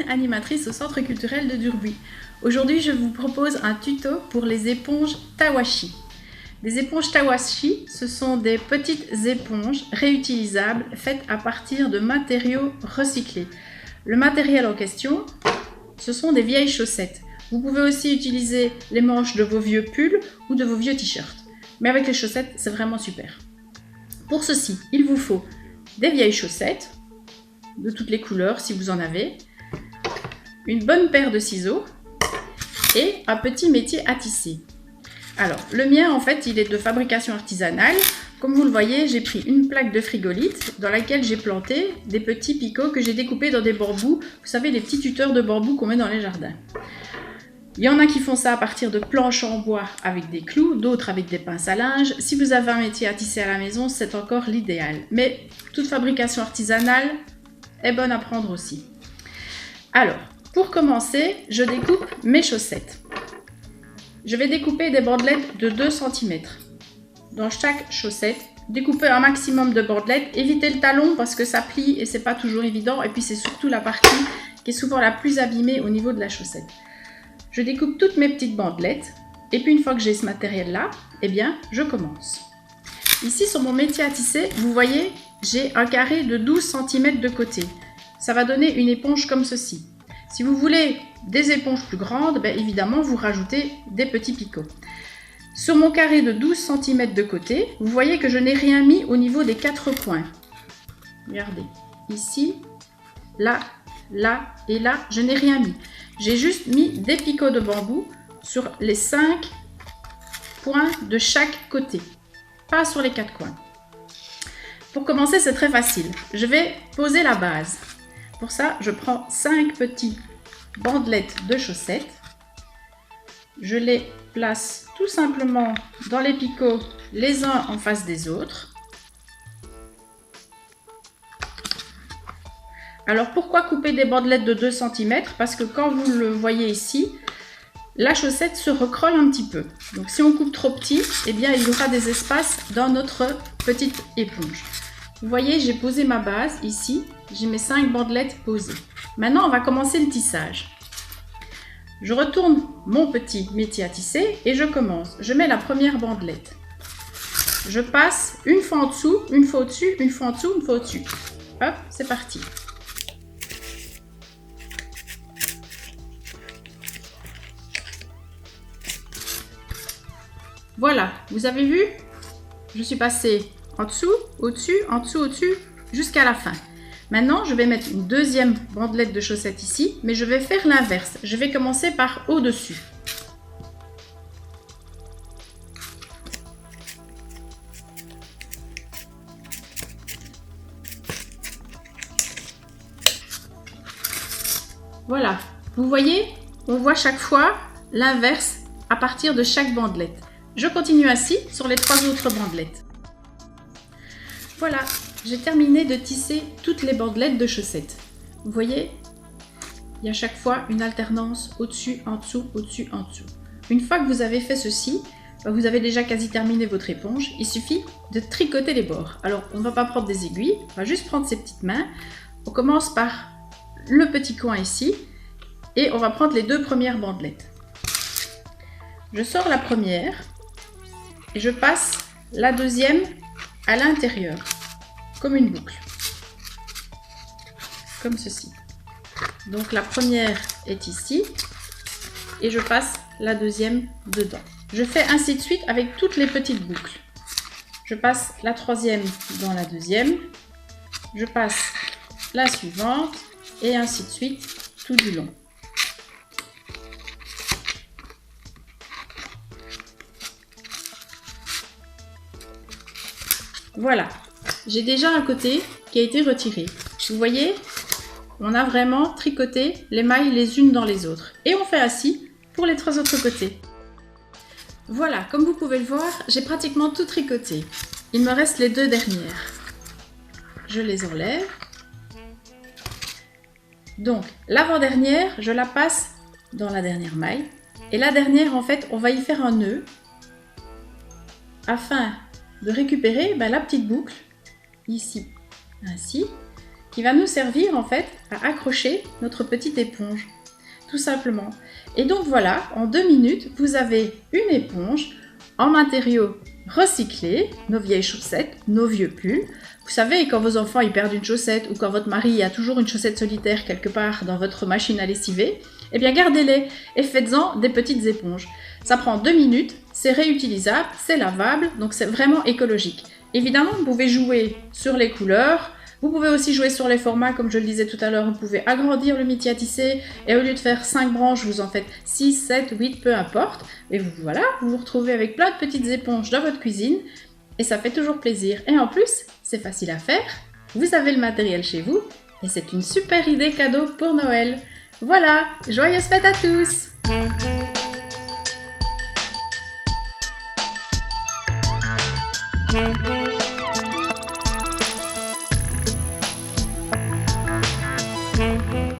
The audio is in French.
animatrice au Centre culturel de Durbuy. Aujourd'hui, je vous propose un tuto pour les éponges Tawashi. Des éponges Tawashi, ce sont des petites éponges réutilisables faites à partir de matériaux recyclés. Le matériel en question, ce sont des vieilles chaussettes. Vous pouvez aussi utiliser les manches de vos vieux pulls ou de vos vieux t-shirts. Mais avec les chaussettes, c'est vraiment super. Pour ceci, il vous faut des vieilles chaussettes, de toutes les couleurs si vous en avez, une bonne paire de ciseaux et un petit métier à tisser. Alors, le mien, en fait, il est de fabrication artisanale. Comme vous le voyez, j'ai pris une plaque de frigolite dans laquelle j'ai planté des petits picots que j'ai découpés dans des bambous. Vous savez, les petits tuteurs de bambou qu'on met dans les jardins. Il y en a qui font ça à partir de planches en bois avec des clous, d'autres avec des pinces à linge. Si vous avez un métier à tisser à la maison, c'est encore l'idéal. Mais toute fabrication artisanale est bonne à prendre aussi. Alors, pour commencer, je découpe mes chaussettes. Je vais découper des bandelettes de 2 cm. Dans chaque chaussette, découpez un maximum de bandelettes. Évitez le talon parce que ça plie et c'est pas toujours évident. Et puis c'est surtout la partie qui est souvent la plus abîmée au niveau de la chaussette. Je découpe toutes mes petites bandelettes. Et puis une fois que j'ai ce matériel-là, eh bien, je commence. Ici, sur mon métier à tisser, vous voyez, j'ai un carré de 12 cm de côté. Ça va donner une éponge comme ceci. Si vous voulez des éponges plus grandes, bien évidemment, vous rajoutez des petits picots. Sur mon carré de 12 cm de côté, vous voyez que je n'ai rien mis au niveau des 4 coins. Regardez, ici, là, là et là, je n'ai rien mis. J'ai juste mis des picots de bambou sur les 5 points de chaque côté, pas sur les 4 coins. Pour commencer, c'est très facile. Je vais poser la base. Pour ça, je prends 5 petites bandelettes de chaussettes. Je les place tout simplement dans les picots, les uns en face des autres. Alors, pourquoi couper des bandelettes de 2 cm? Parce que quand vous le voyez ici, la chaussette se recrolle un petit peu. Donc, si on coupe trop petit, eh bien, il y aura des espaces dans notre petite éponge. Vous voyez, j'ai posé ma base ici. J'ai mes 5 bandelettes posées. Maintenant, on va commencer le tissage. Je retourne mon petit métier à tisser et je commence. Je mets la première bandelette. Je passe une fois en dessous, une fois au-dessus, une fois en dessous, une fois au-dessus. Hop, c'est parti. Voilà, vous avez vu? Je suis passée en dessous, au-dessus, en dessous, au-dessus, jusqu'à la fin. Maintenant, je vais mettre une deuxième bandelette de chaussettes ici, mais je vais faire l'inverse. Je vais commencer par au-dessus. Voilà, vous voyez, on voit chaque fois l'inverse à partir de chaque bandelette. Je continue ainsi sur les 3 autres bandelettes. Voilà, j'ai terminé de tisser toutes les bandelettes de chaussettes. Vous voyez, il y a chaque fois une alternance au-dessus, en dessous, au-dessus, en dessous. Une fois que vous avez fait ceci, vous avez déjà quasi terminé votre éponge. Il suffit de tricoter les bords. Alors, on ne va pas prendre des aiguilles, on va juste prendre ses petites mains. On commence par le petit coin ici et on va prendre les 2 premières bandelettes. Je sors la première et je passe la deuxième à l'intérieur, comme une boucle, comme ceci. Donc la première est ici et je passe la deuxième dedans. Je fais ainsi de suite avec toutes les petites boucles. Je passe la troisième dans la deuxième, je passe la suivante et ainsi de suite tout du long. Voilà, j'ai déjà un côté qui a été retiré. Vous voyez, on a vraiment tricoté les mailles les unes dans les autres. Et on fait ainsi pour les 3 autres côtés. Voilà, comme vous pouvez le voir, j'ai pratiquement tout tricoté. Il me reste les 2 dernières. Je les enlève. Donc, l'avant-dernière, je la passe dans la dernière maille. Et la dernière, en fait, on va y faire un nœud afin de récupérer la petite boucle, ici, ainsi, qui va nous servir en fait à accrocher notre petite éponge, tout simplement. Et donc voilà, en 2 minutes, vous avez une éponge en matériaux recyclés, nos vieilles chaussettes, nos vieux pulls. Vous savez, quand vos enfants ils perdent une chaussette ou quand votre mari a toujours une chaussette solitaire quelque part dans votre machine à lessiver, eh bien gardez-les et faites-en des petites éponges. Ça prend 2 minutes, c'est réutilisable, c'est lavable, donc c'est vraiment écologique. Évidemment, vous pouvez jouer sur les couleurs, vous pouvez aussi jouer sur les formats, comme je le disais tout à l'heure, vous pouvez agrandir le métier à tisser et au lieu de faire 5 branches, vous en faites 6, 7, 8, peu importe. Et voilà, vous vous retrouvez avec plein de petites éponges dans votre cuisine et ça fait toujours plaisir. Et en plus, c'est c'est facile à faire, vous avez le matériel chez vous et c'est une super idée cadeau pour Noël. Voilà, joyeuses fêtes à tous!